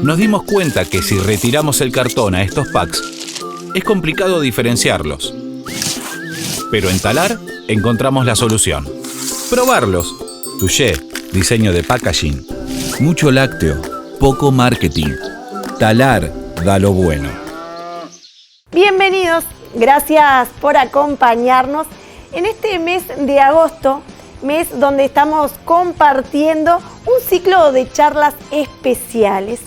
Nos dimos cuenta que si retiramos el cartón a estos packs, es complicado diferenciarlos. Pero en Talar encontramos la solución. Probarlos. Touché, diseño de packaging. Mucho lácteo, poco marketing. Talar da lo bueno. Bienvenidos, gracias por acompañarnos en este mes de agosto, mes donde estamos compartiendo un ciclo de charlas especiales.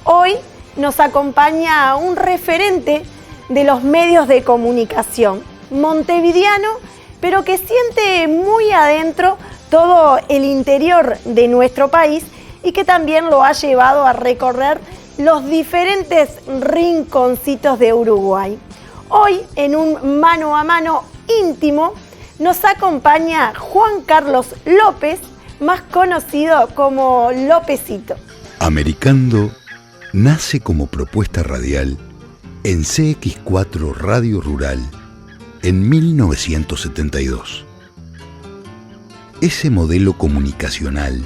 Hoy nos acompaña un referente de los medios de comunicación, montevideano, pero que siente muy adentro todo el interior de nuestro país y que también lo ha llevado a recorrer los diferentes rinconcitos de Uruguay. Hoy, en un mano a mano íntimo, nos acompaña Juan Carlos López, más conocido como Lópezito. Americando nace como propuesta radial en CX4 Radio Rural en 1972. Ese modelo comunicacional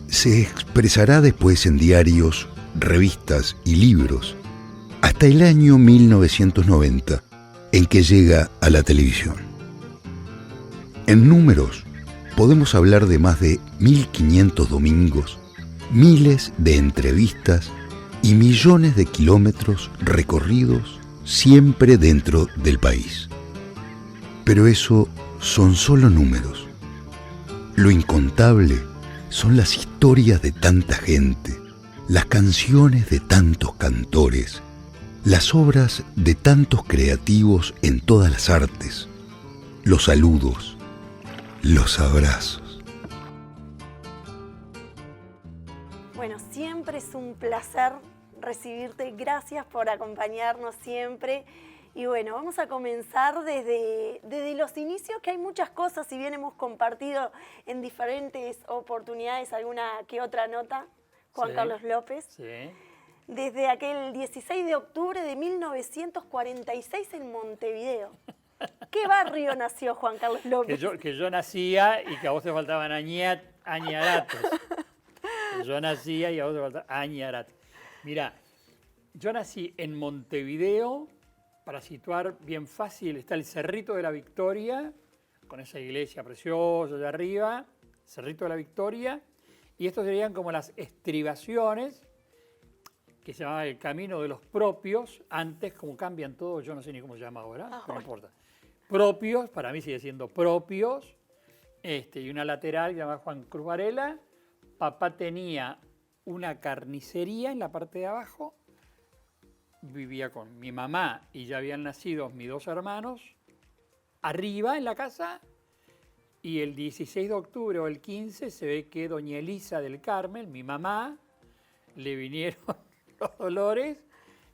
se expresará después en diarios, revistas y libros, hasta el año 1990, en que llega a la televisión. En números, podemos hablar de más de 1.500 domingos, miles de entrevistas y millones de kilómetros recorridos siempre dentro del país. Pero eso son solo números. Lo incontable son las historias de tanta gente, las canciones de tantos cantores, las obras de tantos creativos en todas las artes, los saludos, los abrazos. Bueno, siempre es un placer recibirte. Gracias por acompañarnos siempre. Y bueno, vamos a comenzar desde los inicios, que hay muchas cosas, si bien hemos compartido en diferentes oportunidades alguna que otra nota, Juan Carlos López. Sí. Desde aquel 16 de octubre de 1946 en Montevideo. ¿Qué barrio nació Juan Carlos López? Que yo nacía y que a vos te faltaban añarates. Que yo nacía y a vos te faltaban añarates. Mirá, yo nací en Montevideo, para situar bien fácil, está el Cerrito de la Victoria, con esa iglesia preciosa de arriba, Cerrito de la Victoria, y estos serían como las estribaciones, que se llamaba el Camino de los Propios. Antes, como cambian todos, yo no sé ni cómo se llama ahora, pero no importa. Propios, para mí sigue siendo Propios, y una lateral que se llama Juan Cruz Varela. Papá tenía una carnicería en la parte de abajo, vivía con mi mamá y ya habían nacido mis dos hermanos, arriba en la casa, y el 16 de octubre o el 15 se ve que doña Elisa del Carmen, mi mamá, le vinieron los dolores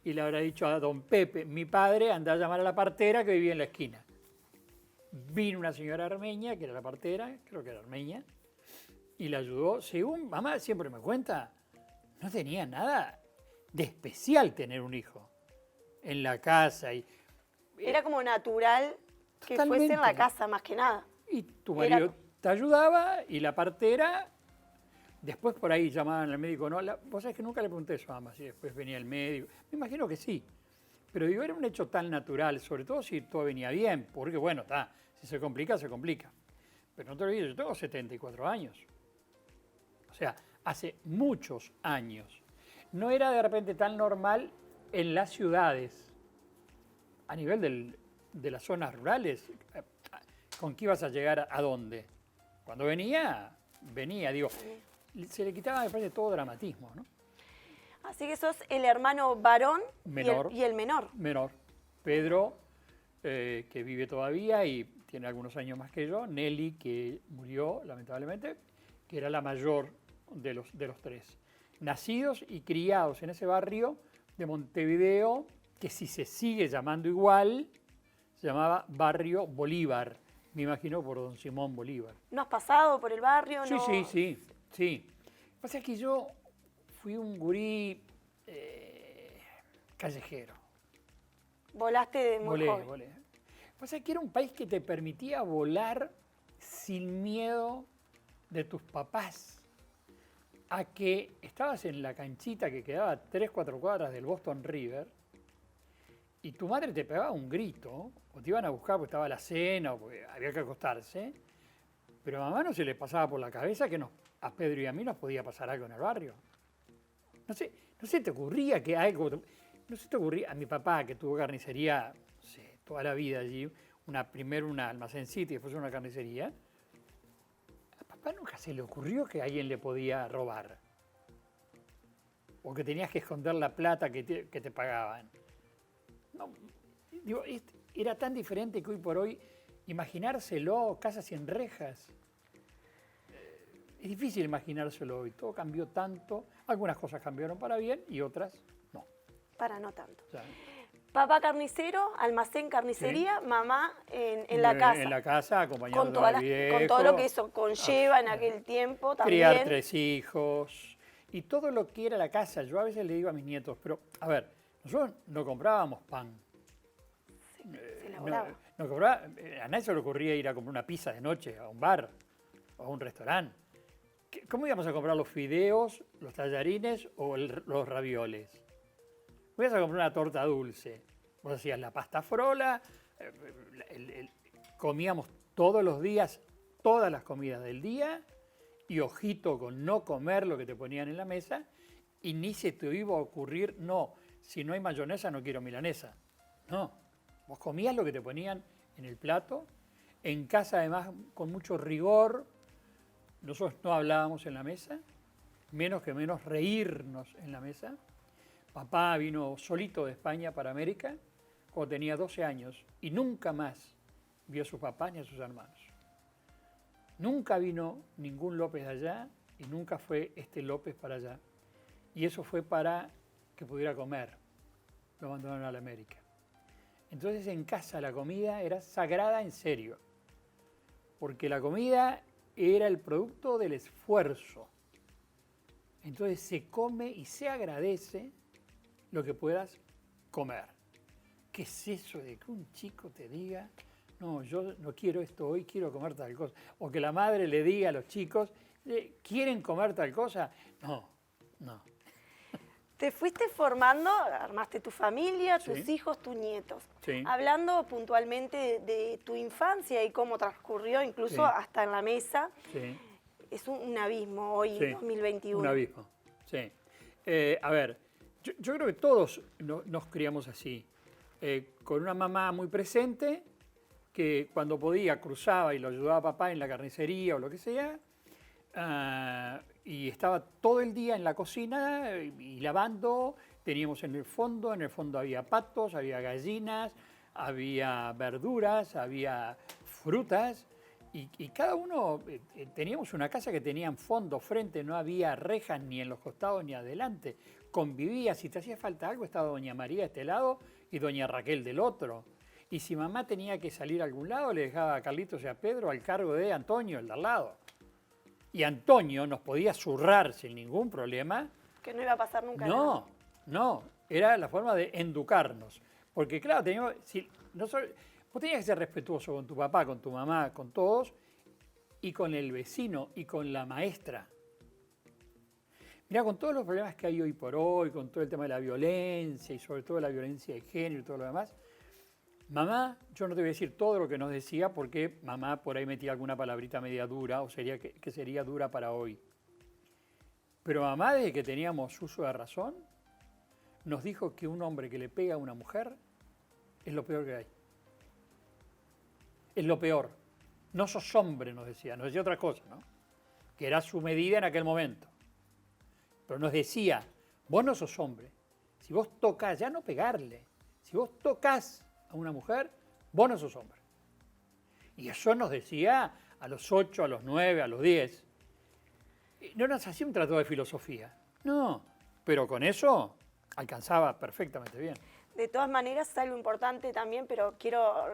y le habrá dicho a don Pepe, mi padre, anda a llamar a la partera que vivía en la esquina. Vino una señora armeña, que era la partera, creo que era armeña, y la ayudó. Según mamá siempre me cuenta, no tenía nada de especial tener un hijo en la casa. Era como natural que fuese en la casa, más que nada. Y tu marido te ayudaba y la partera, después por ahí llamaban al médico. No, vos sabés que nunca le pregunté eso a mamá si después venía el médico. Me imagino que sí. Pero digo, era un hecho tan natural, sobre todo si todo venía bien, porque bueno, si se complica, se complica. Pero no te olvides, yo tengo 74 años. O sea, hace muchos años. No era de repente tan normal en las ciudades, a nivel de las zonas rurales. ¿Con qué ibas a llegar a dónde? Cuando venía, digo, se le quitaba, me parece, todo dramatismo, ¿no? Así que sos el hermano varón menor, y el menor. Menor. Pedro, que vive todavía y tiene algunos años más que yo. Nelly, que murió, lamentablemente, que era la mayor de los tres. Nacidos y criados en ese barrio de Montevideo, que si se sigue llamando igual, se llamaba Barrio Bolívar. Me imagino por don Simón Bolívar. ¿No has pasado por el barrio? Sí, ¿no? sí. Lo que pasa es que yo fui un gurí callejero. Volaste de muy joven. Volé. Lo que pasa es que era un país que te permitía volar sin miedo de tus papás. a que estabas en la canchita que quedaba a 3, 4 cuadras del Boston River y tu madre te pegaba un grito, o te iban a buscar porque estaba la cena o porque había que acostarse, pero a mamá no se le pasaba por la cabeza que a Pedro y a mí nos podía pasar algo en el barrio. No se te ocurría que algo... No se te ocurría a mi papá, que tuvo carnicería, no sé, toda la vida allí, primero una almacencita y después una carnicería. A papá nunca se le ocurrió que alguien le podía robar. O que tenías que esconder la plata que te pagaban. No, digo, era tan diferente que hoy por hoy, imaginárselo, casas sin rejas. Es difícil imaginárselo hoy, todo cambió tanto. Algunas cosas cambiaron para bien y otras no. Para no tanto. O sea, Papá carnicero, almacén carnicería, sí. Mamá en la casa. En la casa, acompañando a viejo, con todo lo que eso conlleva en aquel tiempo también. Criar 3 hijos y todo lo que era la casa. Yo a veces le digo a mis nietos, pero a ver, nosotros no comprábamos pan. Se elaboraba. A nadie se le ocurría ir a comprar una pizza de noche a un bar o a un restaurante. ¿Cómo íbamos a comprar los fideos, los tallarines o los ravioles? Ibas a comprar una torta dulce. Vos hacías la pasta frola, comíamos todos los días, todas las comidas del día, y ojito con no comer lo que te ponían en la mesa, y ni se te iba a ocurrir, no, si no hay mayonesa no quiero milanesa. No, vos comías lo que te ponían en el plato, en casa además con mucho rigor. Nosotros no hablábamos en la mesa, menos que menos reírnos en la mesa. Papá vino solito de España para América cuando tenía 12 años y nunca más vio a sus papás ni a sus hermanos. Nunca vino ningún López de allá y nunca fue este López para allá. Y eso fue para que pudiera comer. Lo abandonaron a la América. Entonces en casa la comida era sagrada en serio, porque la comida era el producto del esfuerzo. Entonces se come y se agradece lo que puedas comer. ¿Qué es eso de que un chico te diga, no, yo no quiero esto hoy, quiero comer tal cosa? O que la madre le diga a los chicos, ¿quieren comer tal cosa? No. Te fuiste formando, armaste tu familia, tus hijos, tus nietos. Sí. Hablando puntualmente de tu infancia y cómo transcurrió, incluso hasta en la mesa. Sí. Es un abismo hoy, 2021. Un abismo, sí. A ver, yo creo que todos nos criamos así, con una mamá muy presente, que cuando podía cruzaba y lo ayudaba a papá en la carnicería o lo que sea, y estaba todo el día en la cocina y lavando. Teníamos en el fondo había patos, había gallinas, había verduras, había frutas, y cada uno, teníamos una casa que tenía en fondo, frente, no había rejas ni en los costados ni adelante. Convivía, si te hacía falta algo, estaba doña María de este lado y doña Raquel del otro. Y si mamá tenía que salir a algún lado, le dejaba a Carlitos y a Pedro al cargo de Antonio, el de al lado. Y Antonio nos podía zurrar sin ningún problema. Que no iba a pasar nunca nada. nada. No, era la forma de educarnos. Porque claro, vos tenías que ser respetuoso con tu papá, con tu mamá, con todos, y con el vecino, y con la maestra. Mirá, con todos los problemas que hay hoy por hoy, con todo el tema de la violencia, y sobre todo la violencia de género y todo lo demás, mamá, yo no te voy a decir todo lo que nos decía, porque mamá por ahí metía alguna palabrita media dura, o sería que sería dura para hoy. Pero mamá, desde que teníamos uso de razón, nos dijo que un hombre que le pega a una mujer es lo peor que hay. Es lo peor. No sos hombre, nos decía otra cosa, ¿no? Que era su medida en aquel momento. Pero nos decía, vos no sos hombre. Si vos tocás, ya no pegarle, si vos tocás a una mujer, vos no sos hombre. Y eso nos decía a los 8, a los 9, a los 10. No nos hacía un tratado de filosofía, no, pero con eso alcanzaba perfectamente bien. De todas maneras, es algo importante también, pero quiero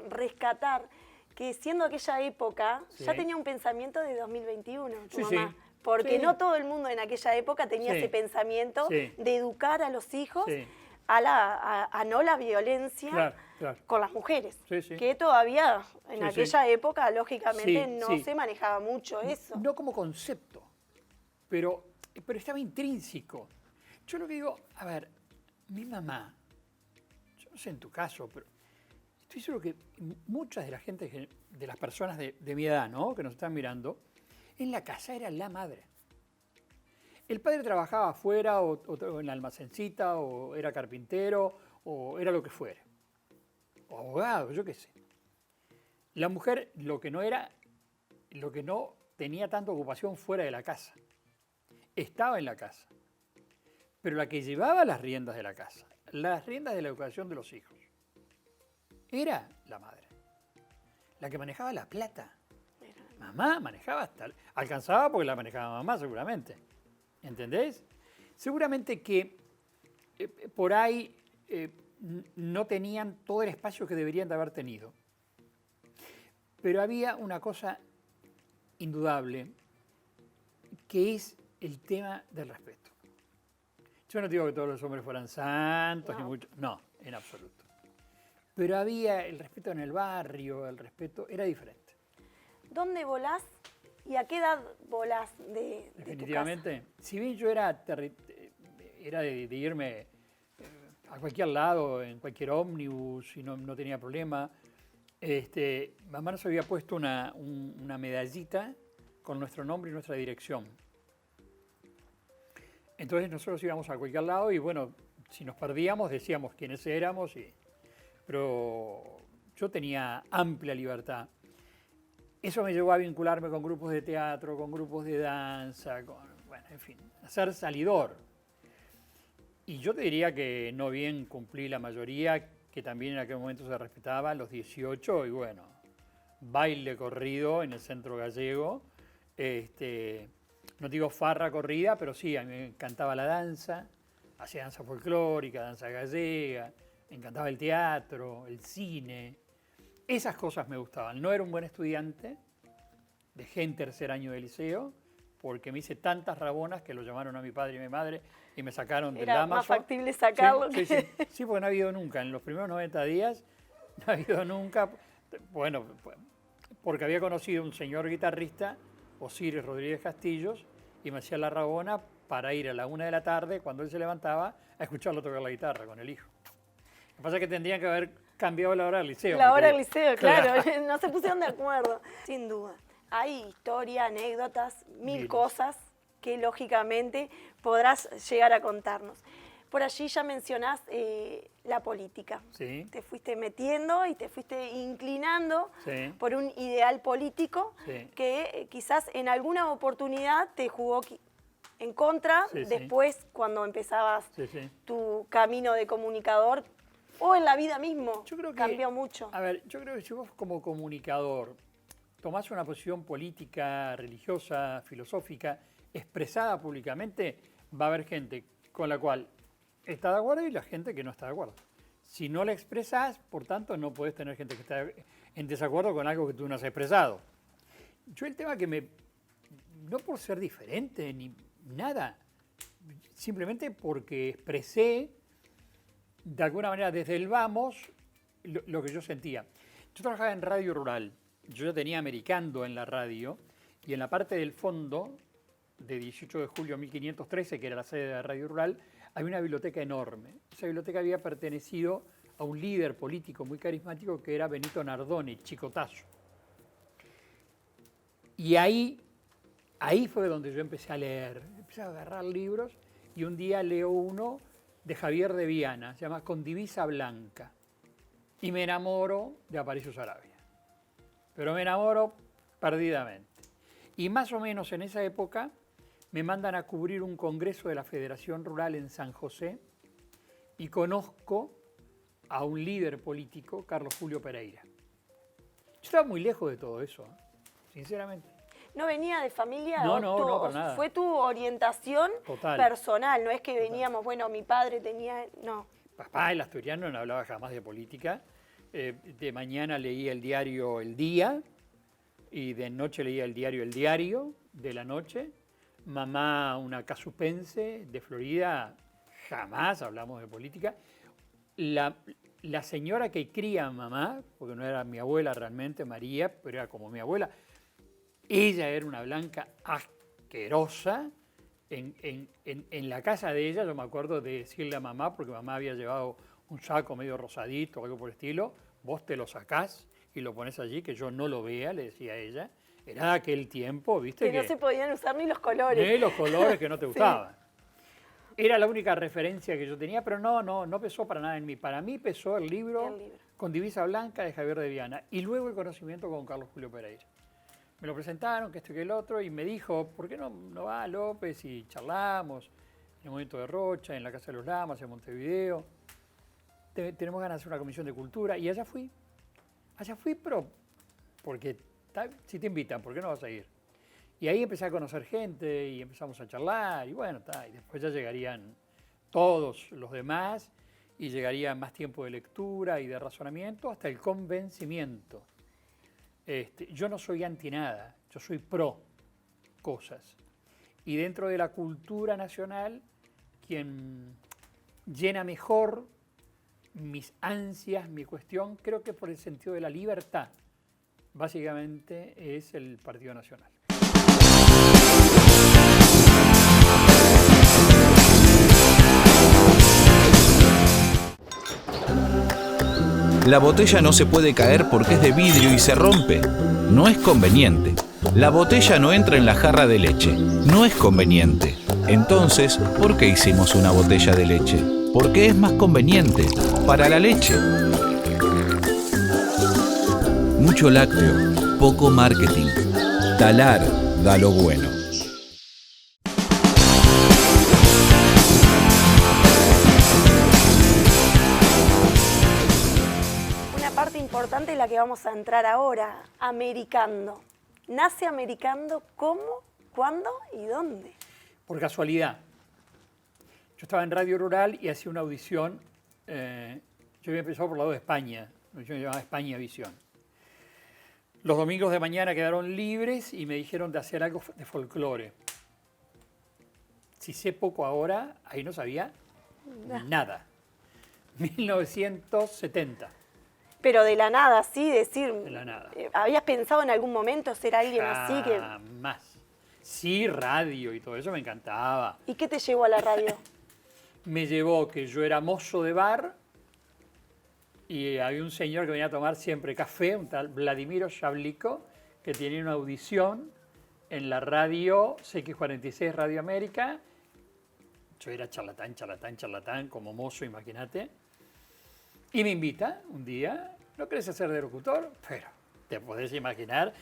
rescatar que siendo aquella época, ya tenía un pensamiento de 2021, tu mamá. Porque no todo el mundo en aquella época tenía ese pensamiento de educar a los hijos a no la violencia con las mujeres. Que todavía en aquella época, lógicamente, no se manejaba mucho eso. No como concepto, pero pero estaba intrínseco. Yo lo que digo, a ver, mi mamá, yo no sé en tu caso, pero estoy seguro que muchas de la gente, de las personas de mi edad, ¿no?, que nos están mirando, en la casa era la madre. El padre trabajaba afuera o en la almacencita, o era carpintero, o era lo que fuera. O abogado, yo qué sé. La mujer lo que no tenía tanta ocupación fuera de la casa. Estaba en la casa. Pero la que llevaba las riendas de la casa, las riendas de la educación de los hijos, era la madre. La que manejaba la plata. Mamá manejaba alcanzaba porque la manejaba mamá seguramente. ¿Entendés? Seguramente que por ahí no tenían todo el espacio que deberían de haber tenido. Pero había una cosa indudable, que es el tema del respeto. Yo no digo que todos los hombres fueran santos, No. ni mucho, no, en absoluto. Pero había el respeto en el barrio, el respeto era diferente. ¿Dónde volás y a qué edad volás de tu Definitivamente. Si bien yo era de irme a cualquier lado, en cualquier ómnibus, y no tenía problema, mamá nos había puesto una medallita con nuestro nombre y nuestra dirección. Entonces nosotros íbamos a cualquier lado y bueno, si nos perdíamos decíamos quiénes éramos, pero yo tenía amplia libertad. Eso me llevó a vincularme con grupos de teatro, con grupos de danza, en fin, a ser salidor. Y yo te diría que no bien cumplí la mayoría, que también en aquel momento se respetaba, los 18, y bueno, baile corrido en el centro gallego. No digo farra corrida, pero sí, a mí me encantaba la danza, hacía danza folclórica, danza gallega, me encantaba el teatro, el cine. Esas cosas me gustaban. No era un buen estudiante, dejé en tercer año de liceo, porque me hice tantas rabonas que lo llamaron a mi padre y mi madre y me sacaron del Era Damaso. más factible sacarlo Sí, que... sí, sí, porque no ha habido nunca, en los primeros 90 días, no ha habido nunca, bueno, porque había conocido un señor guitarrista, Osiris Rodríguez Castillos, y me hacía la rabona para ir a la 1 de la tarde, cuando él se levantaba, a escucharlo tocar la guitarra con el hijo. Lo que pasa es que tendrían que haber cambiado la hora del liceo. La hora del liceo, claro, no se pusieron de acuerdo. Sin duda. Hay historia, anécdotas, mil cosas que lógicamente podrás llegar a contarnos. Por allí ya mencionás la política. Sí. Te fuiste metiendo y te fuiste inclinando Sí. por un ideal político Sí. que quizás en alguna oportunidad te jugó en contra, Sí, sí. después cuando empezabas Sí, sí. tu camino de comunicador o en la vida mismo. Yo creo que, cambió mucho. A ver, yo creo que si vos como comunicador tomás una posición política, religiosa, filosófica, expresada públicamente, va a haber gente con la cual está de acuerdo y la gente que no está de acuerdo. Si no la expresás, por tanto, no podés tener gente que está en desacuerdo con algo que tú no has expresado. Yo el tema no por ser diferente ni nada, simplemente porque expresé de alguna manera desde el vamos lo que yo sentía. Yo trabajaba en Radio Rural, yo ya tenía Americando en la radio y en la parte del fondo de 18 de julio de 1513, que era la sede de Radio Rural, había una biblioteca enorme. Esa biblioteca había pertenecido a un líder político muy carismático que era Benito Nardone, Chicotazo. Y ahí fue donde yo empecé a leer, empecé a agarrar libros y un día leo uno de Javier de Viana, se llama Con divisa blanca, y me enamoro de Aparicio Saravia. Pero me enamoro perdidamente. Y más o menos en esa época me mandan a cubrir un congreso de la Federación Rural en San José y conozco a un líder político, Carlos Julio Pereira. Yo estaba muy lejos de todo eso, sinceramente. ¿No venía de familia? No, para nada. Fue tu orientación Total. personal, no es que veníamos, bueno, mi padre tenía... No. Papá, el asturiano, no hablaba jamás de política. De mañana leía el diario El Día y de noche leía el diario El Diario de la noche. Mamá, una casupense de Florida, jamás hablamos de política. La señora que cría a mamá, porque no era mi abuela realmente, María, pero era como mi abuela, ella era una blanca asquerosa en la casa de ella, yo me acuerdo de decirle a mamá, porque mamá había llevado un saco medio rosadito o algo por el estilo, vos te lo sacás y lo pones allí, que yo no lo vea, le decía a ella. Era aquel tiempo, ¿viste? Que no se podían usar ni los colores. Ni los colores que no te Sí. gustaban. Era la única referencia que yo tenía, pero no pesó para nada en mí. Para mí pesó el libro El libro. Con divisa blanca de Javier de Viana y luego el conocimiento con Carlos Julio Pereira. Me lo presentaron, que esto y que el otro, y me dijo, ¿por qué no va López y charlamos en el momento de Rocha, en la Casa de los Lamas, en Montevideo? Tenemos ganas de hacer una comisión de cultura. Y allá fui. Allá fui, pero porque si te invitan, ¿por qué no vas a ir? Y ahí empecé a conocer gente y empezamos a charlar y bueno, y después ya llegarían todos los demás y llegaría más tiempo de lectura y de razonamiento hasta el convencimiento. Yo no soy anti nada, yo soy pro cosas. Y dentro de la cultura nacional, quien llena mejor mis ansias, mi cuestión, creo que por el sentido de la libertad, básicamente es el Partido Nacional. La botella no se puede caer porque es de vidrio y se rompe. No es conveniente. La botella no entra en la jarra de leche. No es conveniente. Entonces, ¿por qué hicimos una botella de leche? Porque es más conveniente para la leche. Mucho lácteo, poco marketing. Talar da lo bueno. Una parte importante en la que vamos a entrar ahora, Americando. ¿Nace Americando cómo, cuándo y dónde? Por casualidad. Yo estaba en Radio Rural y hacía una audición. Yo había empezado por el lado de España. Yo me llamaba España Visión. Los domingos de mañana quedaron libres y me dijeron de hacer algo de folclore. Si sé poco ahora, ahí no sabía nada. 1970. Pero de la nada, sí, decir... De la nada. ¿Habías pensado en algún momento ser alguien así que...? Jamás. Sí, radio y todo eso me encantaba. ¿Y qué te llevó a la radio? Me llevó que yo era mozo de bar y había un señor que venía a tomar siempre café, un tal Vladimiro Shavliko, que tenía una audición en la radio CX46 Radio América. Yo era charlatán, como mozo, imagínate. Y me invita un día, ¿no querés hacer de locutor? Pero te podés imaginar.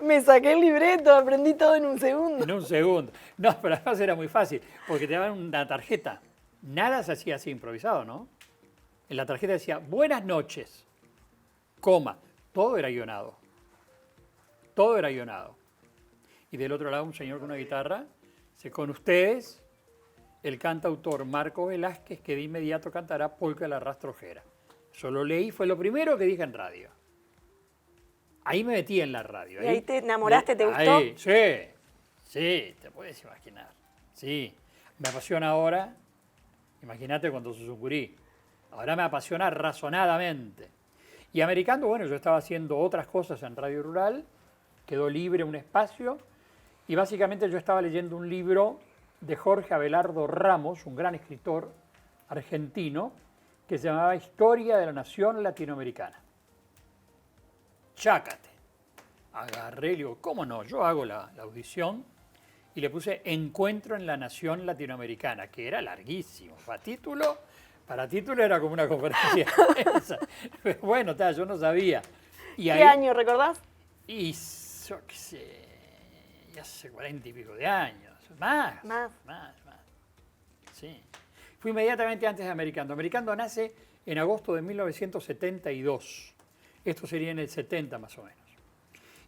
Me saqué el libreto, aprendí todo en un segundo. En un segundo. No, pero además era muy fácil, porque te daban una tarjeta. Nada se hacía así improvisado, ¿no? En la tarjeta decía, buenas noches, coma. Todo era guionado. Todo era guionado. Y del otro lado un señor con una guitarra, dice, con ustedes, el cantautor Marco Velázquez, que de inmediato cantará Polka de la Rastrojera. Yo lo leí, fue lo primero que dije en radio. Ahí me metí en la radio. ¿Y ahí te enamoraste, te gustó? Ahí, sí, te puedes imaginar. Sí, me apasiona ahora, imagínate cuando sucurí. Ahora me apasiona razonadamente. Y Americando, bueno, yo estaba haciendo otras cosas en Radio Rural, quedó libre un espacio, y básicamente yo estaba leyendo un libro de Jorge Abelardo Ramos, un gran escritor argentino, que se llamaba Historia de la Nación Latinoamericana. Chácate. Agarré y digo, ¿cómo no? Yo hago la audición y le puse Encuentro en la Nación Latinoamericana, que era larguísimo. Para título era como una conferencia. Pero bueno, yo no sabía. Y ¿Qué ahí, año recordás? y yo qué sé, ya hace 40 y pico de años. Más. Sí. Fue inmediatamente antes de Americando. Americando nace en agosto de 1972. Esto sería en el 70 más o menos.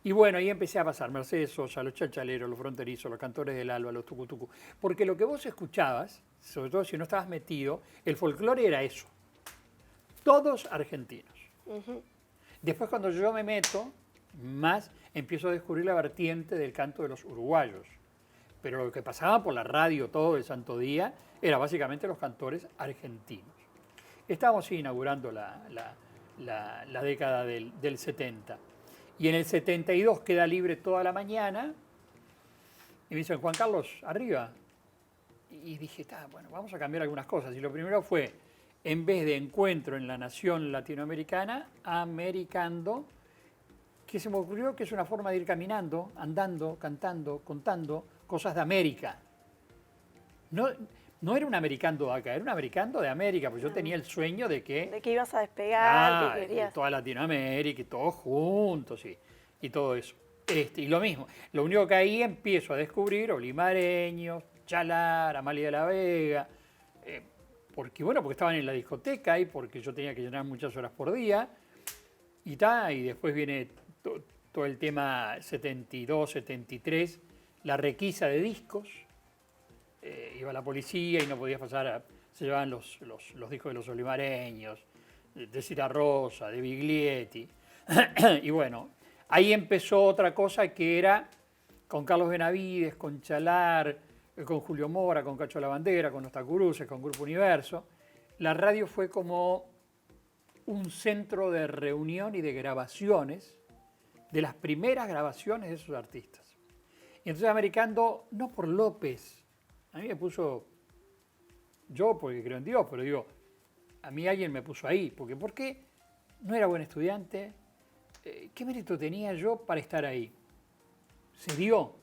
Y bueno, ahí empecé a pasar Mercedes Sosa, los Chalchaleros, los Fronterizos, los Cantores del Alba, los Tucutucu. Porque lo que vos escuchabas, sobre todo si no estabas metido, el folclore era eso. Todos argentinos. Después cuando yo me meto, más empiezo a descubrir la vertiente del canto de los uruguayos. Pero lo que pasaba por la radio todo el santo día era básicamente los cantores argentinos. Estábamos inaugurando la década del 70. Y en el 72 queda libre toda la mañana Y me dicen, Juan Carlos, arriba. Y dije, bueno, vamos a cambiar algunas cosas. Y lo primero fue, en vez de encuentro en la nación latinoamericana, americando, que se me ocurrió que es una forma de ir caminando, andando, cantando, contando cosas de América. No era un americano de acá, era un americano de América, porque yo tenía el sueño de que... De que ibas a despegar, que querías... toda Latinoamérica y todos juntos y todo eso. Y lo mismo, lo único que ahí empiezo a descubrir olimareños, Chalar, Amalia de la Vega, porque estaban en la discoteca y porque yo tenía que llenar muchas horas por día, y después viene todo el tema 72, 73, la requisa de discos. Iba la policía y no podías pasar, se llevaban los discos de los olimareños, de Citarrosa, de Biglietti. Y bueno, ahí empezó otra cosa que era con Carlos Benavides, con Chalar, con Julio Mora, con Cacho Lavandera, con Los Tacuruces, con Grupo Universo. La radio fue como un centro de reunión y de grabaciones, de las primeras grabaciones de esos artistas. Y entonces americano, no por López, a mí me puso, yo porque creo en Dios, pero digo, a mí alguien me puso ahí, porque ¿por qué no era buen estudiante? ¿Qué mérito tenía yo para estar ahí? Se dio.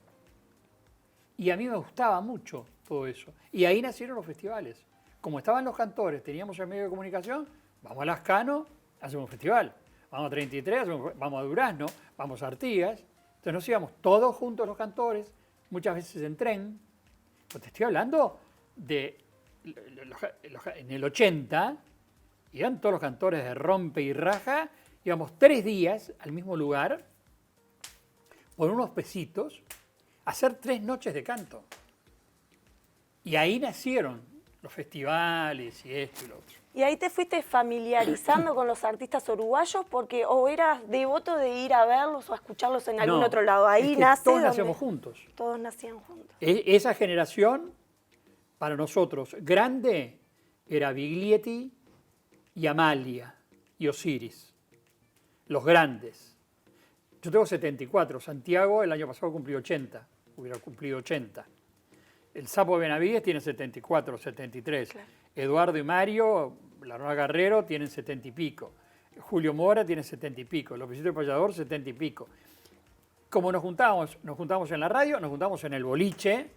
Y a mí me gustaba mucho todo eso. Y ahí nacieron los festivales. Como estaban los cantores, teníamos el medio de comunicación, vamos a Lascano, hacemos un festival. Vamos a 33, vamos a Durazno, vamos a Artigas. Entonces nos íbamos todos juntos los cantores, muchas veces en tren. Pues te estoy hablando de en el 80, iban todos los cantores de rompe y raja, íbamos 3 días al mismo lugar, por unos pesitos, a hacer 3 noches de canto. Y ahí nacieron los festivales y esto y lo otro. ¿Y ahí te fuiste familiarizando con los artistas uruguayos? Porque o eras devoto de ir a verlos o a escucharlos en algún otro lado. Ahí nace todos nacíamos juntos. Todos nacían juntos. Esa generación, para nosotros, grande, era Biglietti y Amalia y Osiris. Los grandes. Yo tengo 74. Santiago el año pasado cumplió 80. Hubiera cumplido 80. El Sapo Benavides tiene 74, 73. Claro. Eduardo y Mario, la Nueva Guerrero, tienen 70 y pico. Julio Mora tiene 70 y pico. Lópezito de Payador, 70 y pico. Como nos juntamos en la radio, nos juntamos en el boliche.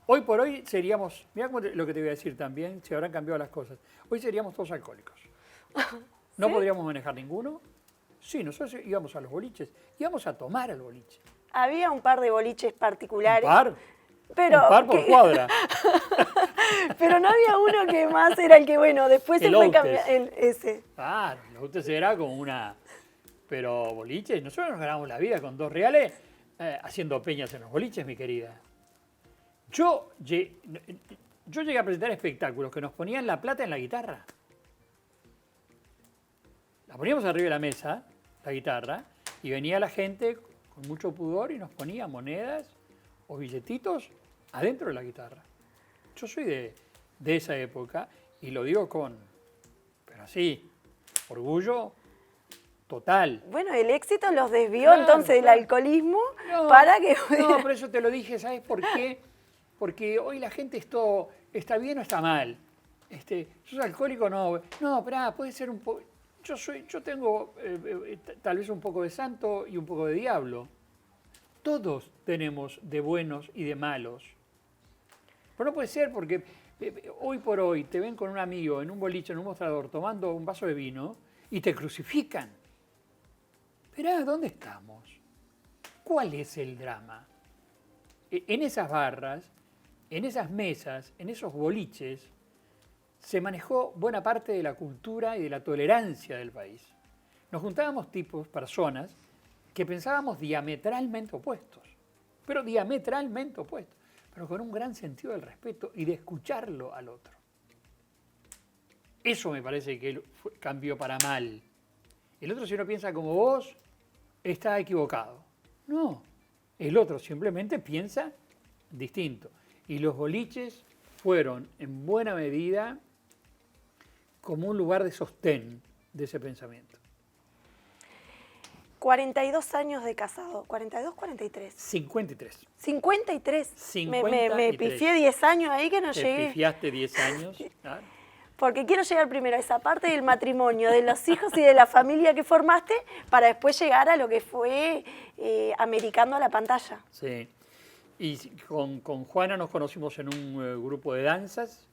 Hoy por hoy seríamos, mira lo que te voy a decir también, si habrán cambiado las cosas. Hoy seríamos todos alcohólicos. No podríamos manejar ninguno. Sí, nosotros íbamos a los boliches, íbamos a tomar al boliche. Había un par de boliches particulares. ¿Un par? Pero, un par por cuadra. Pero no había uno que más era el que, después se fue cambiando ese. Claro, el Outes era como una... Pero boliches, nosotros nos ganamos la vida con 2 reales haciendo peñas en los boliches, mi querida. Yo llegué a presentar espectáculos que nos ponían la plata en la guitarra. La poníamos arriba de la mesa, la guitarra, y venía la gente con mucho pudor y nos ponía monedas o billetitos adentro de la guitarra. Yo soy de esa época y lo digo pero así, orgullo total. Bueno, el éxito los desvió entonces del alcoholismo para que... No, por eso te lo dije, ¿sabes por qué? Porque hoy la gente está bien o está mal. ¿Sos alcohólico? No, pero puede ser un poco... Yo tengo tal vez un poco de santo y un poco de diablo. Todos tenemos de buenos y de malos. Pero no puede ser porque hoy por hoy te ven con un amigo en un boliche, en un mostrador, tomando un vaso de vino y te crucifican. Esperá, ¿dónde estamos? ¿Cuál es el drama? En esas barras, en esas mesas, en esos boliches, se manejó buena parte de la cultura y de la tolerancia del país. Nos juntábamos personas, que pensábamos diametralmente opuestos, pero con un gran sentido del respeto y de escucharlo al otro. Eso me parece que cambió para mal. El otro, si uno piensa como vos, está equivocado. No, el otro simplemente piensa distinto. Y los boliches fueron, en buena medida, como un lugar de sostén de ese pensamiento. 42 años de casado. 42, 43. 53. 53. 53. Me pifié 10 años ahí que no Te llegué. pifiaste 10 años. Claro. Porque quiero llegar primero a esa parte del matrimonio, de los hijos y de la familia que formaste, para después llegar a lo que fue Americando a la Pantalla. Sí. Y con Juana nos conocimos en un grupo de danzas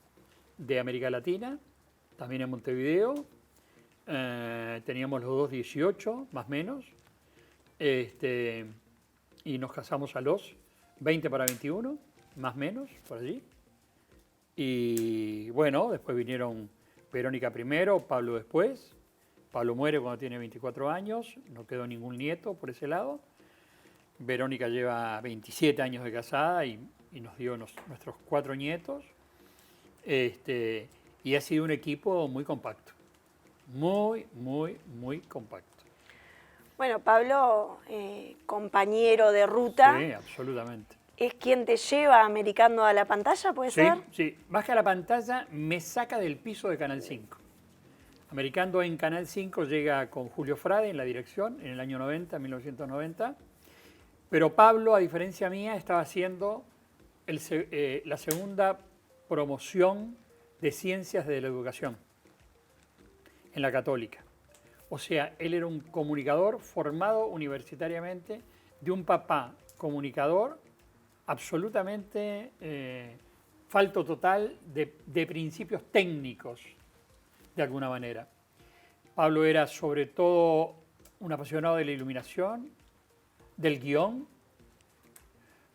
de América Latina, también en Montevideo. Teníamos los dos 18, más o menos. Y nos casamos a los 20 para 21, más o menos, por allí. Y bueno, después vinieron Verónica primero, Pablo después. Pablo muere cuando tiene 24 años, no quedó ningún nieto por ese lado. Verónica lleva 27 años de casada y nos dio nuestros 4 nietos. Y ha sido un equipo muy compacto. Muy, muy, muy compacto. Bueno, Pablo, compañero de ruta. Sí, absolutamente. ¿Es quien te lleva a Americando a la Pantalla, puede ser? Sí, más que a la pantalla, me saca del piso de Canal 5. Americando en Canal 5 llega con Julio Frade en la dirección, en el año 90, 1990. Pero Pablo, a diferencia mía, estaba haciendo la segunda promoción de ciencias de la educación en la Católica. O sea, él era un comunicador formado universitariamente, de un papá comunicador absolutamente falto total de principios técnicos, de alguna manera. Pablo era sobre todo un apasionado de la iluminación, del guión.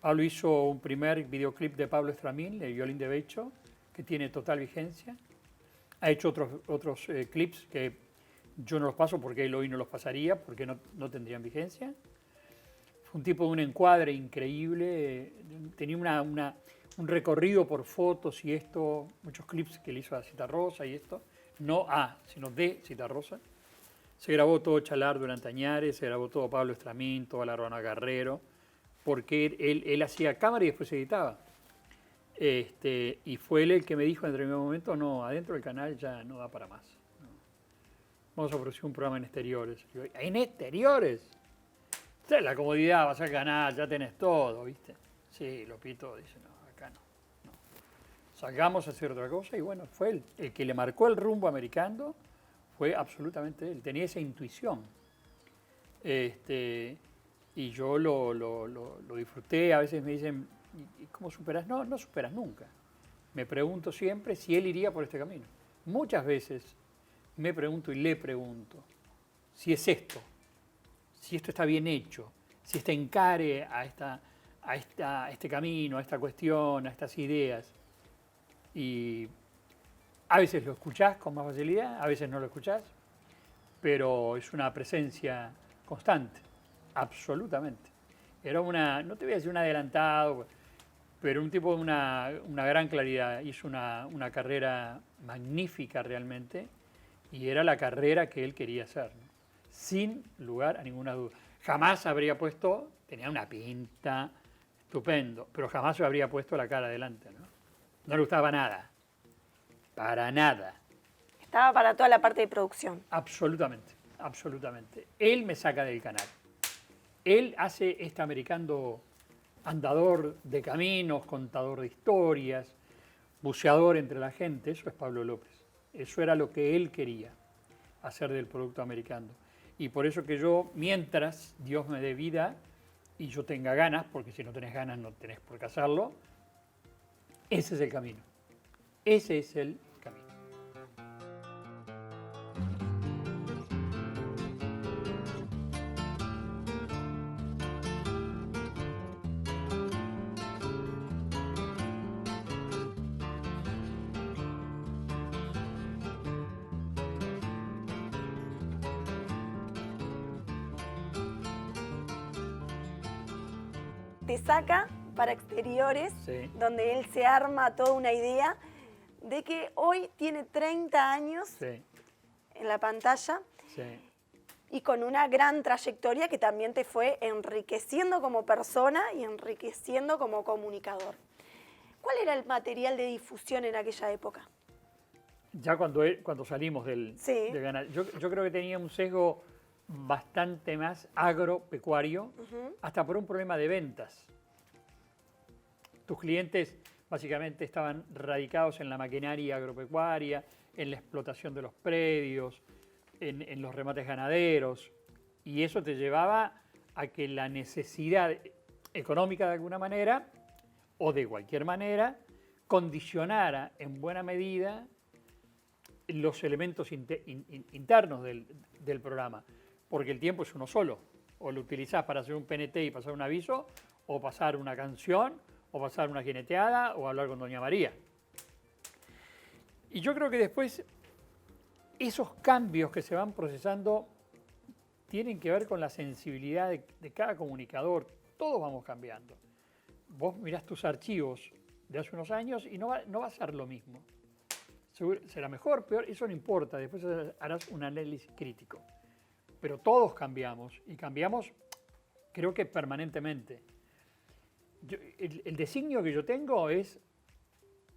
Pablo hizo un primer videoclip de Pablo Estramín, el violín de Becho, que tiene total vigencia. Ha hecho otros clips que yo no los paso porque él hoy no los pasaría, porque no tendrían vigencia. Fue un tipo de un encuadre increíble, tenía un recorrido por fotos y esto, muchos clips que le hizo a Citarrosa y esto, no a, sino de Citarrosa. Se grabó todo Chalar durante Añares, se grabó todo Pablo Estramín, toda la Ruana Carrero, porque él hacía cámara y después editaba. Y fue él el que me dijo en determinado momento, no, adentro del canal ya no da para más. No. Vamos a producir un programa en exteriores. Digo, ¿en exteriores? La comodidad, vas al canal, ya tenés todo, ¿viste? Sí, Lopito dice, no, acá no. Salgamos a hacer otra cosa y bueno, fue él. El que le marcó el rumbo Americando fue absolutamente él. Tenía esa intuición. Y yo lo disfruté. A veces me dicen, ¿y cómo superas? No superas nunca. Me pregunto siempre si él iría por este camino. Muchas veces me pregunto y le pregunto si es esto. Si esto está bien hecho, si este encare a este camino, a esta cuestión, a estas ideas. Y a veces lo escuchás con más facilidad, a veces no lo escuchás, pero es una presencia constante, absolutamente. Era no te voy a decir un adelantado, pero un tipo de una gran claridad. Hizo una carrera magnífica realmente y era la carrera que él quería hacer, ¿no? Sin lugar a ninguna duda. Jamás habría puesto, tenía una pinta estupendo, pero jamás se habría puesto la cara adelante, ¿no? No le gustaba nada, para nada. Estaba para toda la parte de producción. Absolutamente, absolutamente. Él me saca del canal. Él hace este Americando andador de caminos, contador de historias, buceador entre la gente. Eso es Pablo López. Eso era lo que él quería hacer del producto Americando. Y por eso que yo, mientras Dios me dé vida y yo tenga ganas, porque si no tenés ganas no tenés por qué hacerlo, ese es el camino. Ese es el camino. Te saca para exteriores, Sí. donde él se arma toda una idea de que hoy tiene 30 años Sí, en la pantalla sí. y con una gran trayectoria que también te fue enriqueciendo como persona y enriqueciendo como comunicador. ¿Cuál era el material de difusión en aquella época? Ya cuando salimos del Sí. canal, yo creo que tenía un sesgo bastante más agropecuario, hasta por un problema de ventas. Tus clientes básicamente estaban radicados en la maquinaria agropecuaria, en la explotación de los predios, en los remates ganaderos, y eso te llevaba a que la necesidad económica de alguna manera, o de cualquier manera, condicionara en buena medida los elementos internos del programa, porque el tiempo es uno solo, o lo utilizás para hacer un PNT y pasar un aviso, o pasar una canción, o pasar una jineteada, o hablar con Doña María. Y yo creo que después esos cambios que se van procesando tienen que ver con la sensibilidad de cada comunicador. Todos vamos cambiando. Vos mirás tus archivos de hace unos años y no va a ser lo mismo. Será mejor, peor, eso no importa. Después harás un análisis crítico. Pero todos cambiamos, y cambiamos creo que permanentemente. El designio que yo tengo es,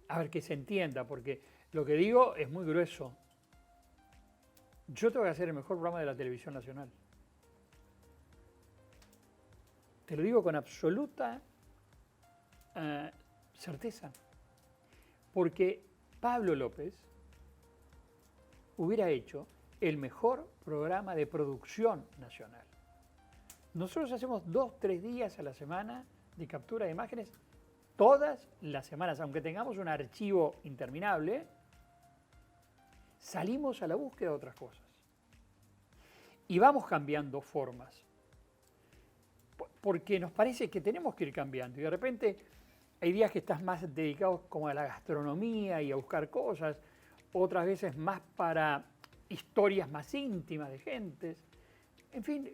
a ver, que se entienda, porque lo que digo es muy grueso. Yo tengo que hacer el mejor programa de la televisión nacional. Te lo digo con absoluta certeza. Porque Pablo López hubiera hecho el mejor programa de producción nacional. Nosotros hacemos 2-3 días a la semana de captura de imágenes todas las semanas, aunque tengamos un archivo interminable, salimos a la búsqueda de otras cosas. Y vamos cambiando formas, porque nos parece que tenemos que ir cambiando. Y de repente hay días que estás más dedicado como a la gastronomía y a buscar cosas, otras veces más para historias más íntimas de gentes. En fin,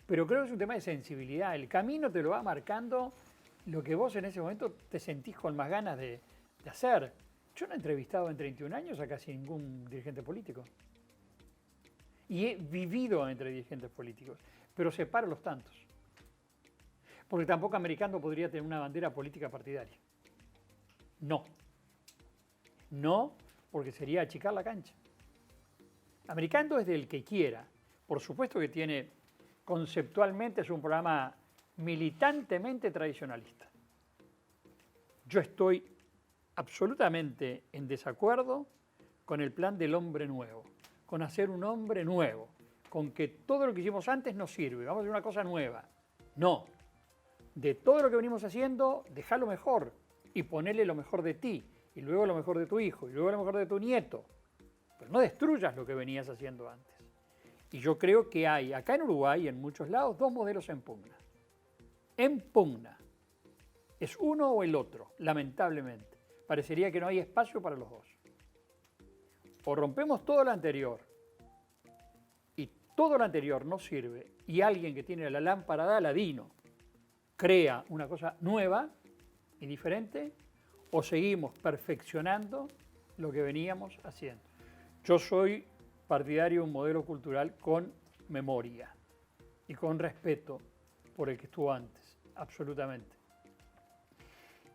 pero creo que es un tema de sensibilidad. El camino te lo va marcando lo que vos en ese momento te sentís con más ganas de hacer. Yo no he entrevistado en 31 años a casi ningún dirigente político. Y he vivido entre dirigentes políticos, pero separo los tantos. Porque tampoco Americando podría tener una bandera política partidaria. No. No, porque sería achicar la cancha. Americando es del que quiera. Por supuesto que tiene, conceptualmente es un programa militantemente tradicionalista. Yo estoy absolutamente en desacuerdo con el plan del hombre nuevo, con hacer un hombre nuevo, con que todo lo que hicimos antes no sirve, vamos a hacer una cosa nueva. No. De todo lo que venimos haciendo, dejalo mejor y ponele lo mejor de ti, y luego lo mejor de tu hijo, y luego lo mejor de tu nieto. Pero no destruyas lo que venías haciendo antes. Y yo creo que hay, acá en Uruguay, en muchos lados, dos modelos en pugna. En pugna. Es uno o el otro, lamentablemente. Parecería que no hay espacio para los dos. O rompemos todo lo anterior, y todo lo anterior no sirve, y alguien que tiene la lámpara de Aladino crea una cosa nueva y diferente, o seguimos perfeccionando lo que veníamos haciendo. Yo soy partidario de un modelo cultural con memoria y con respeto por el que estuvo antes, absolutamente.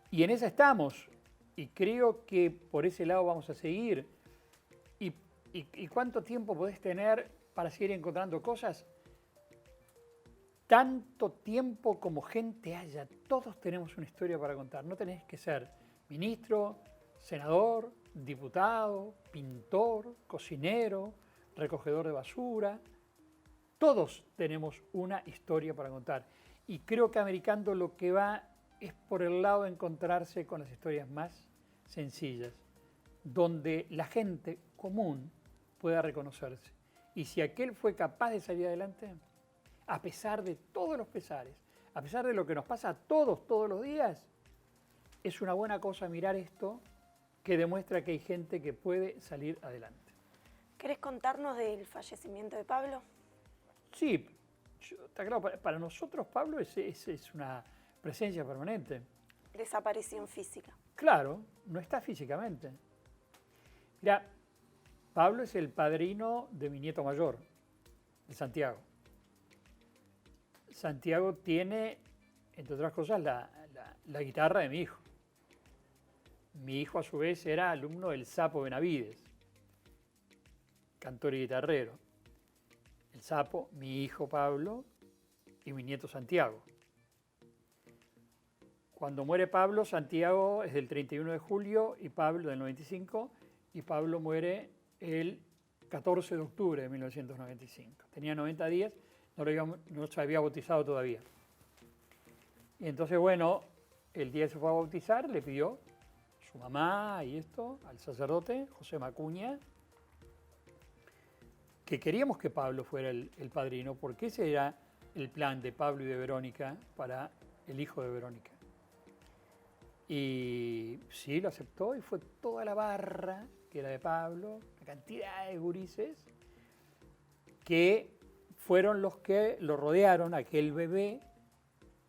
Y en esa estamos, y creo que por ese lado vamos a seguir. ¿Y cuánto tiempo podés tener para seguir encontrando cosas? Tanto tiempo como gente haya. Todos tenemos una historia para contar. No tenés que ser ministro, senador, diputado, pintor, cocinero, recogedor de basura. Todos tenemos una historia para contar. Y creo que Americando lo que va es por el lado de encontrarse con las historias más sencillas, donde la gente común pueda reconocerse. Y si aquel fue capaz de salir adelante, a pesar de todos los pesares, a pesar de lo que nos pasa a todos los días, es una buena cosa mirar esto que demuestra que hay gente que puede salir adelante. ¿Querés contarnos del fallecimiento de Pablo? Sí, está claro, para nosotros Pablo es una presencia permanente. Desaparición física. Claro, no está físicamente. Mira, Pablo es el padrino de mi nieto mayor, de Santiago. Santiago tiene, entre otras cosas, la guitarra de mi hijo. Mi hijo, a su vez, era alumno del Sapo Benavides, cantor y guitarrero. El sapo, mi hijo Pablo y mi nieto Santiago. Cuando muere Pablo, Santiago es del 31 de julio y Pablo del 95, y Pablo muere el 14 de octubre de 1995. Tenía 90 días, no se había bautizado todavía. Y entonces, bueno, el día que se fue a bautizar, le pidió su mamá y esto al sacerdote José Macuña, que queríamos que Pablo fuera el padrino, porque ese era el plan de Pablo y de Verónica para el hijo de Verónica. Y sí, lo aceptó y fue toda la barra, que era de Pablo, la cantidad de gurises, que fueron los que lo rodearon, aquel bebé,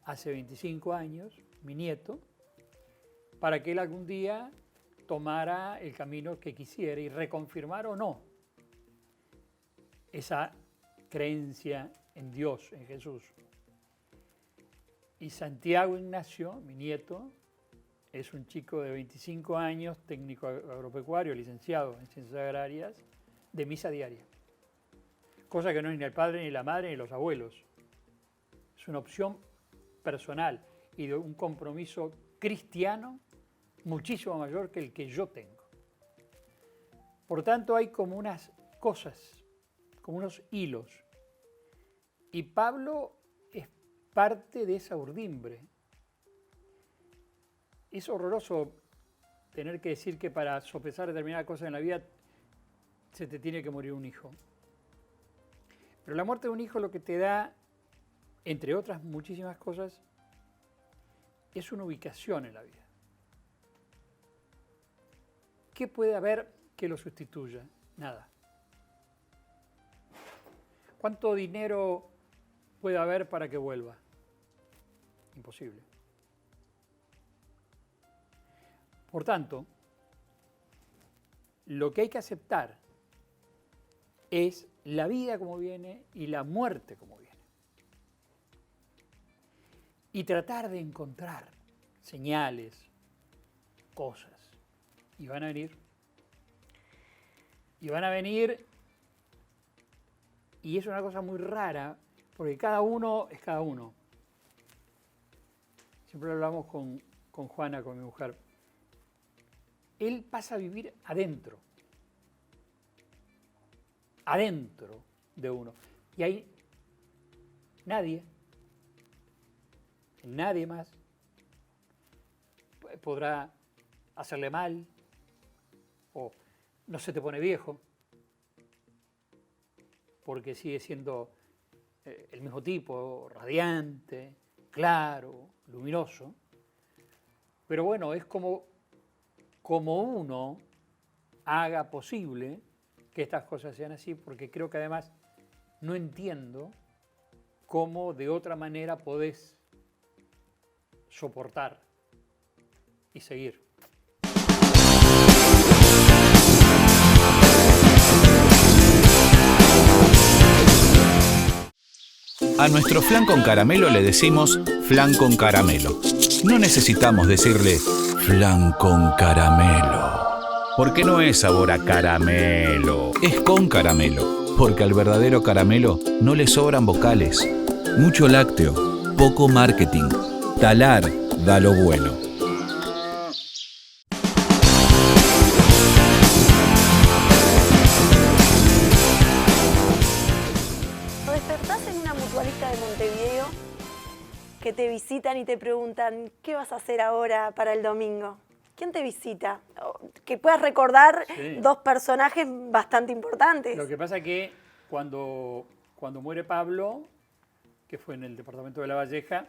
hace 25 años, mi nieto, para que él algún día tomara el camino que quisiera y reconfirmara o no esa creencia en Dios, en Jesús. Y Santiago Ignacio, mi nieto, es un chico de 25 años, técnico agropecuario, licenciado en Ciencias Agrarias, de misa diaria. Cosa que no es ni el padre, ni la madre, ni los abuelos. Es una opción personal y de un compromiso cristiano muchísimo mayor que el que yo tengo. Por tanto, hay como unas cosas, como unos hilos. Y Pablo es parte de esa urdimbre. Es horroroso tener que decir que para sopesar determinadas cosas en la vida se te tiene que morir un hijo. Pero la muerte de un hijo lo que te da, entre otras muchísimas cosas, es una ubicación en la vida. ¿Qué puede haber que lo sustituya? Nada. ¿Cuánto dinero puede haber para que vuelva? Imposible. Por tanto, lo que hay que aceptar es la vida como viene y la muerte como viene. Y tratar de encontrar señales, cosas. Y van a venir. Y van a venir. Y es una cosa muy rara, porque cada uno es cada uno. Siempre hablamos con Juana, con mi mujer. Él pasa a vivir adentro de uno. Y hay nadie más podrá hacerle mal, o no se te pone viejo, porque sigue siendo el mismo tipo, radiante, claro, luminoso. Pero bueno, es como uno haga posible que estas cosas sean así, porque creo que además no entiendo cómo de otra manera podés soportar y seguir. A nuestro flan con caramelo le decimos flan con caramelo. No necesitamos decirle flan con caramelo, porque no es sabor a caramelo, es con caramelo, porque al verdadero caramelo no le sobran vocales. Mucho lácteo, poco marketing. Talar da lo bueno. Despertás en una mutualista de Montevideo que te visitan y te preguntan ¿qué vas a hacer ahora para el domingo? ¿Quién te visita? Que puedas recordar dos personajes bastante importantes. Lo que pasa es que cuando muere Pablo, que fue en el departamento de La Valleja,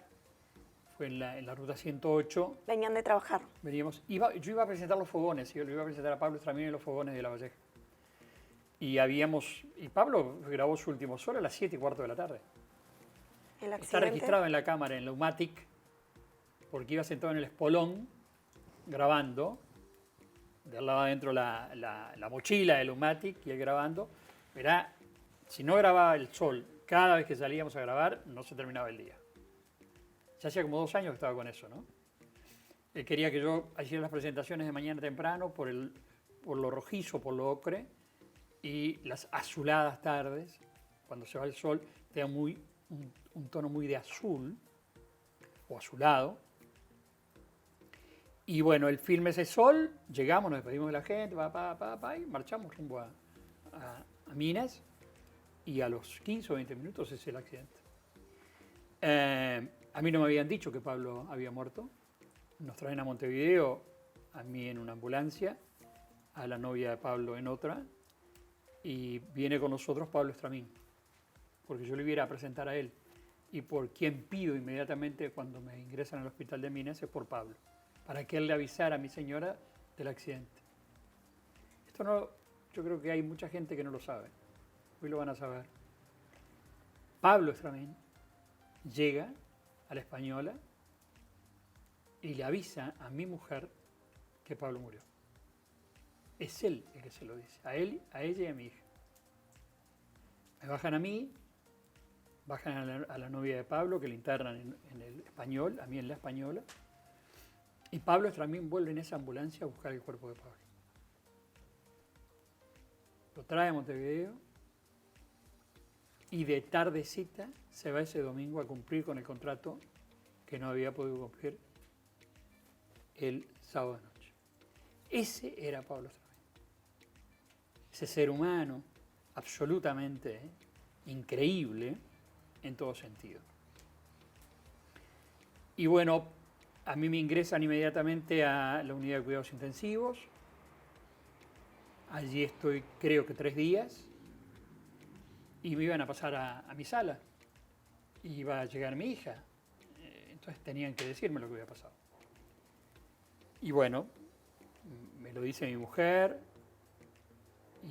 fue en la ruta 108. Venían de trabajar. Yo iba a presentar los fogones, yo le iba a presentar a Pablo Estramini en los fogones de La Valleja. Y Pablo grabó su último solo a las 7:15 de la tarde. Está registrado en la cámara, en la Umatic, porque iba sentado en el espolón grabando, de al lado adentro la mochila del Umatic y él grabando. Verá, si no grababa el sol cada vez que salíamos a grabar, no se terminaba el día. Ya hacía como 2 años que estaba con eso, ¿no? Él quería que yo hiciera las presentaciones de mañana temprano por lo rojizo, por lo ocre, y las azuladas tardes, cuando se va el sol, te da un tono muy de azul o azulado. Y bueno, el filme ese sol, llegamos, nos despedimos de la gente, y marchamos rumbo a Minas, y a los 15 o 20 minutos es el accidente. A mí no me habían dicho que Pablo había muerto. Nos traen a Montevideo, a mí en una ambulancia, a la novia de Pablo en otra, y viene con nosotros Pablo Estramín, porque yo le iba a presentar a él. Y por quien pido inmediatamente cuando me ingresan al hospital de Minas es por Pablo, para que él le avisara a mi señora del accidente. Esto no, yo creo que hay mucha gente que no lo sabe. Hoy lo van a saber. Pablo Estramín llega a la Española y le avisa a mi mujer que Pablo murió. Es él el que se lo dice, a él, a ella y a mi hija. Me bajan a mí, bajan a la novia de Pablo, que le internan en el Español, a mí en la Española, y Pablo Estramín vuelve en esa ambulancia a buscar el cuerpo de Pablo. Lo trae a Montevideo y de tardecita se va ese domingo a cumplir con el contrato que no había podido cumplir el sábado de noche. Ese era Pablo Estramín. Ese ser humano absolutamente increíble en todo sentido. Y bueno, a mí me ingresan inmediatamente a la unidad de cuidados intensivos. Allí estoy, creo que 3 días. Y me iban a pasar a mi sala. Y iba a llegar mi hija. Entonces tenían que decirme lo que había pasado. Y bueno, me lo dice mi mujer.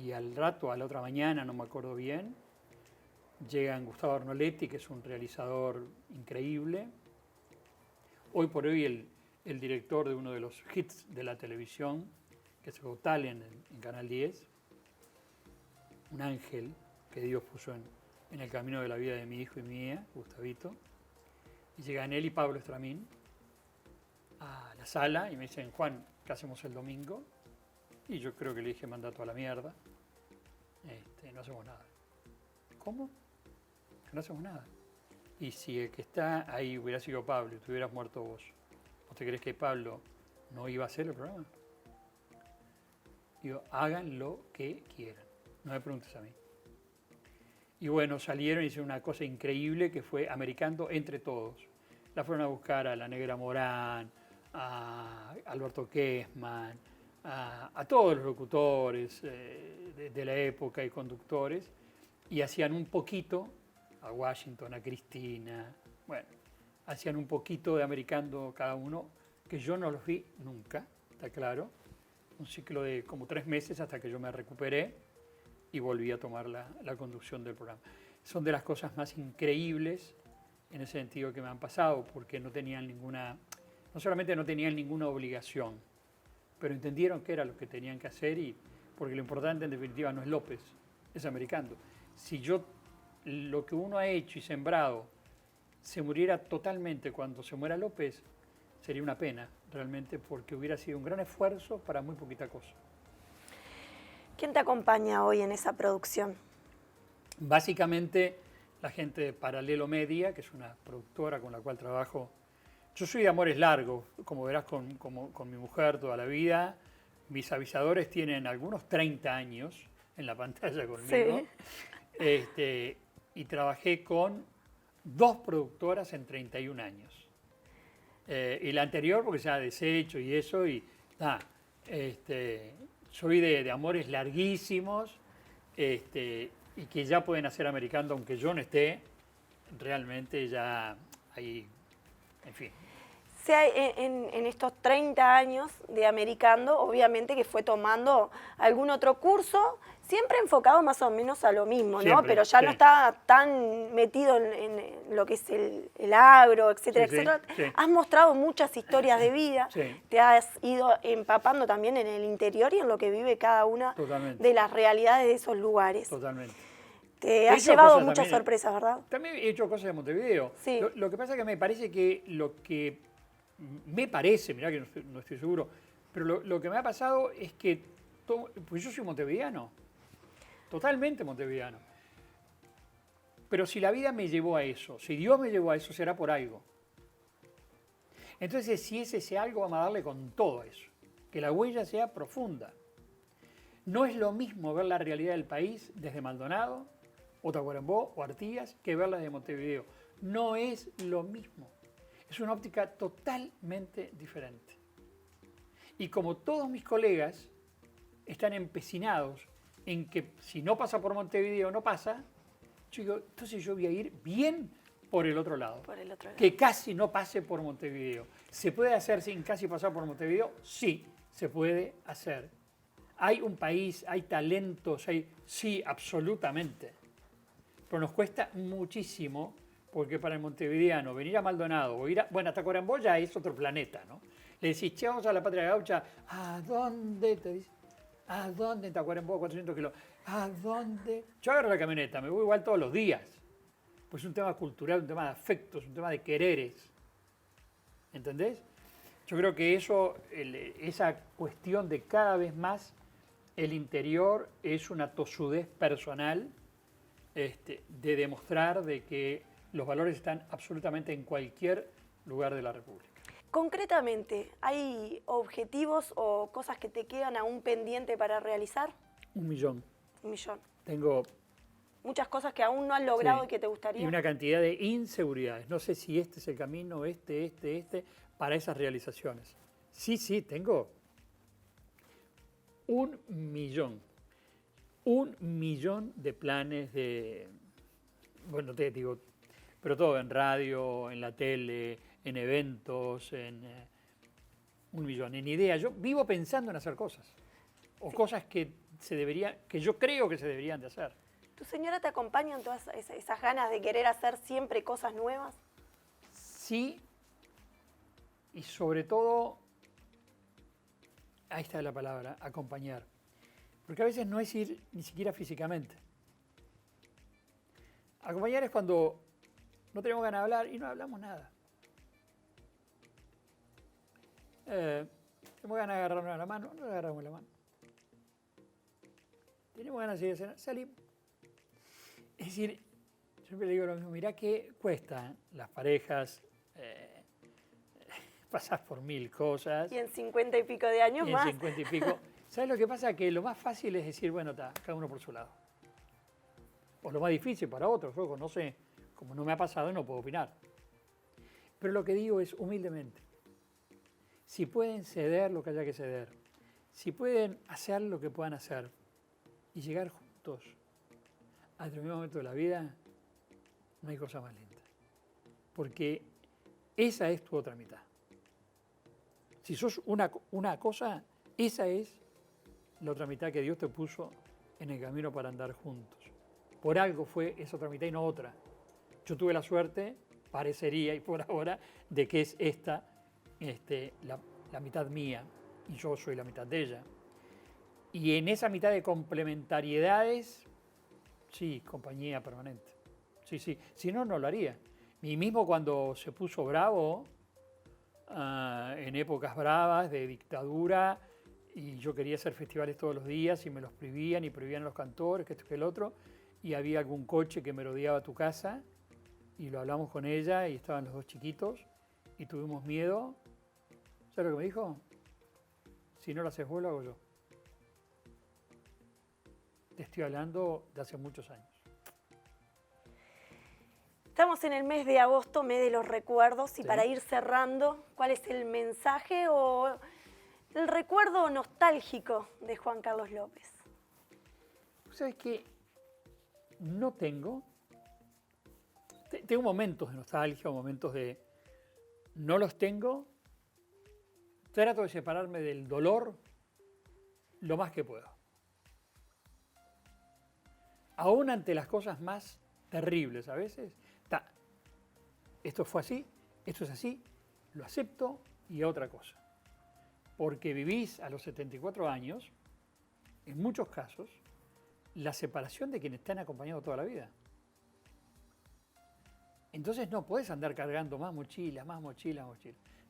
Y al rato, a la otra mañana, no me acuerdo bien, llegan Gustavo Arnoletti, que es un realizador increíble. Hoy por hoy el director de uno de los hits de la televisión, que es Got Talent en Canal 10. Un ángel que Dios puso en el camino de la vida de mi hijo y mía, Gustavito. Y llegan él y Pablo Estramín a la sala y me dicen, Juan, ¿qué hacemos el domingo? Y yo creo que le dije, manda toda la mierda. No hacemos nada. ¿Cómo? Que no hacemos nada. Y si el que está ahí hubiera sido Pablo y tú hubieras muerto vos, ¿vos te crees que Pablo no iba a hacer el programa? Digo, hagan lo que quieran. No me preguntes a mí. Y bueno, salieron y hicieron una cosa increíble que fue Americando entre todos. La fueron a buscar a la Negra Morán, a Alberto Kessman, a todos los locutores de la época y conductores, y hacían un poquito, a Washington, a Cristina, bueno, hacían un poquito de Americando cada uno, que yo no los vi nunca, está claro, un ciclo de como 3 meses hasta que yo me recuperé y volví a tomar la conducción del programa. Son de las cosas más increíbles en ese sentido que me han pasado, porque no tenían no solamente no tenían ninguna obligación, pero entendieron qué era lo que tenían que hacer, y porque lo importante en definitiva no es López, es Americando. Si lo que uno ha hecho y sembrado se muriera totalmente cuando se muera López, sería una pena realmente, porque hubiera sido un gran esfuerzo para muy poquita cosa. ¿Quién te acompaña hoy en esa producción? Básicamente la gente de Paralelo Media, que es una productora con la cual trabajo. Yo soy de amores largos, como verás, con mi mujer toda la vida. Mis avisadores tienen algunos 30 años en la pantalla conmigo. Sí. Y trabajé con 2 productoras en 31 años. Y la anterior, porque se ha deshecho y eso, soy de amores larguísimos, y que ya pueden hacer Americando, aunque yo no esté, realmente ya hay, en fin. En estos 30 años de Americando, obviamente que fue tomando algún otro curso, siempre enfocado más o menos a lo mismo, siempre, ¿no? Pero ya no está tan metido en lo que es el agro, etcétera, etcétera. Sí. Has mostrado muchas historias de vida, te has ido empapando también en el interior y en lo que vive cada una de las realidades de esos lugares. Totalmente. Te has llevado muchas sorpresas, ¿verdad? También he hecho cosas de Montevideo. Sí. Lo que pasa es que me parece que mirá que no estoy seguro, pero lo que me ha pasado es que, pues yo soy montevideano, totalmente montevideano. Pero si la vida me llevó a eso, si Dios me llevó a eso, será por algo. Entonces, si es ese algo, vamos a darle con todo eso. Que la huella sea profunda. No es lo mismo ver la realidad del país desde Maldonado, o Tacuarembó, o Artigas, que verla desde Montevideo. No es lo mismo. Es una óptica totalmente diferente. Y como todos mis colegas están empecinados en que si no pasa por Montevideo, no pasa, yo digo, entonces yo voy a ir bien por el otro lado. Por el otro lado. Que casi no pase por Montevideo. ¿Se puede hacer sin casi pasar por Montevideo? Sí, se puede hacer. Hay un país, hay talentos, sí, absolutamente. Pero nos cuesta muchísimo, porque para el montevideano venir a Maldonado o ir a, bueno, hasta Tacuarembó ya es otro planeta, ¿no? Le decís, che, vamos a la Patria Gaucha, ¿a dónde? Te dice, ¿a dónde en Tacuarembó, 400 kilómetros? ¿A dónde? Yo agarro la camioneta, me voy igual todos los días. Pues es un tema cultural, un tema de afectos, un tema de quereres. ¿Entendés? Yo creo que eso, esa cuestión de cada vez más el interior es una tosudez personal de demostrar de que los valores están absolutamente en cualquier lugar de la República. Concretamente, ¿hay objetivos o cosas que te quedan aún pendiente para realizar? 1 millón. 1 millón. Tengo Muchas cosas que aún no has logrado sí, y que te gustaría. y una cantidad de inseguridades. No sé si este es el camino, para esas realizaciones. Sí, tengo 1 millón. 1 millón de planes de, bueno, te digo, pero todo en radio, en la tele, en eventos, 1 millón, en ideas. Yo vivo pensando en hacer cosas, o cosas que yo creo que se deberían de hacer. ¿Tu señora te acompaña en todas esas ganas de querer hacer siempre cosas nuevas? Sí, y sobre todo, ahí está la palabra, acompañar. Porque a veces no es ir ni siquiera físicamente. Acompañar es cuando no tenemos ganas de hablar y no hablamos nada. Tenemos ganas de agarrarnos la mano, no le agarramos la mano. Tenemos ganas de ir a cenar, salimos. Es decir, siempre le digo lo mismo, mirá qué cuesta las parejas, pasás por 1000 cosas. Y en 50 y pico de años y más. en 50 y pico. ¿Sabes lo que pasa? Que lo más fácil es decir, bueno, está, cada uno por su lado. O lo más difícil para otros, yo no sé, como no me ha pasado no puedo opinar. Pero lo que digo es humildemente, si pueden ceder lo que haya que ceder, si pueden hacer lo que puedan hacer y llegar juntos a determinado momento de la vida, no hay cosa más linda. Porque esa es tu otra mitad. Si sos una cosa, esa es la otra mitad que Dios te puso en el camino para andar juntos. Por algo fue esa otra mitad y no otra. Yo tuve la suerte, parecería y por ahora, de que es esta la mitad mía y yo soy la mitad de ella. Y en esa mitad de complementariedades, sí, compañía permanente. Sí, si no, no lo haría. Y mismo cuando se puso bravo, en épocas bravas de dictadura, y yo quería hacer festivales todos los días y me los prohibían y prohibían a los cantores, que esto que el otro, y había algún coche que merodeaba tu casa y lo hablamos con ella y estaban los 2 chiquitos y tuvimos miedo. ¿Sabes lo que me dijo? Si no lo haces vos, lo hago yo. Te estoy hablando de hace muchos años. Estamos en el mes de agosto, mes de los recuerdos, y Sí. para ir cerrando, ¿cuál es el mensaje o el recuerdo nostálgico de Juan Carlos López? ¿Sabes qué? No tengo. Tengo momentos de nostalgia, momentos de... No los tengo. Trato de separarme del dolor lo más que puedo. Aún ante las cosas más terribles a veces, esto fue así, esto es así, lo acepto y otra cosa. Porque vivís a los 74 años, en muchos casos, la separación de quienes te han acompañado toda la vida. Entonces no podés andar cargando más mochilas.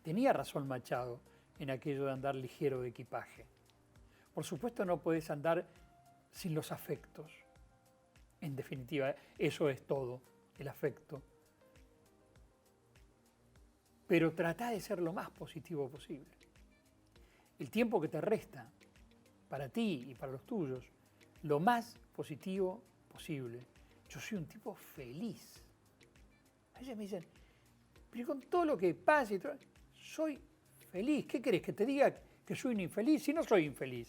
Tenía razón Machado en aquello de andar ligero de equipaje. Por supuesto no podés andar sin los afectos. En definitiva, eso es todo, el afecto. Pero trata de ser lo más positivo posible. El tiempo que te resta para ti y para los tuyos, lo más positivo posible. Yo soy un tipo feliz. A veces me dicen, pero con todo lo que pasa y todo, soy feliz. ¿Qué querés? ¿Que te diga que soy un infeliz? Si no soy infeliz.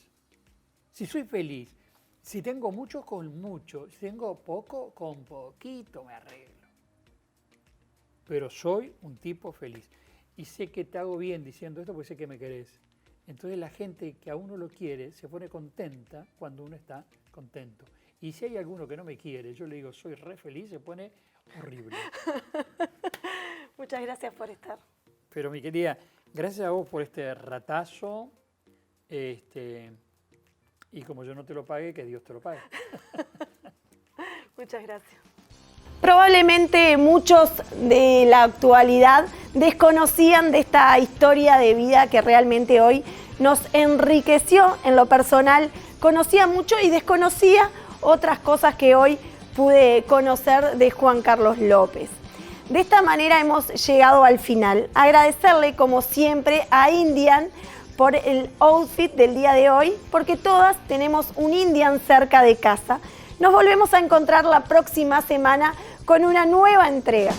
Si soy feliz. Si tengo mucho, con mucho. Si tengo poco, con poquito me arreglo. Pero soy un tipo feliz. Y sé que te hago bien diciendo esto porque sé que me querés. Entonces la gente que a uno lo quiere se pone contenta cuando uno está contento. Y si hay alguno que no me quiere, yo le digo, soy re feliz, se pone horrible. Muchas gracias por estar. Pero mi querida, gracias a vos por este ratazo. Y como yo no te lo pague, que Dios te lo pague. Muchas gracias. Probablemente muchos de la actualidad desconocían de esta historia de vida que realmente hoy nos enriqueció en lo personal. Conocía mucho y desconocía otras cosas que hoy pude conocer de Juan Carlos López. De esta manera hemos llegado al final. Agradecerle como siempre a Indian por el outfit del día de hoy, porque todas tenemos un Indian cerca de casa. Nos volvemos a encontrar la próxima semana con una nueva entrega.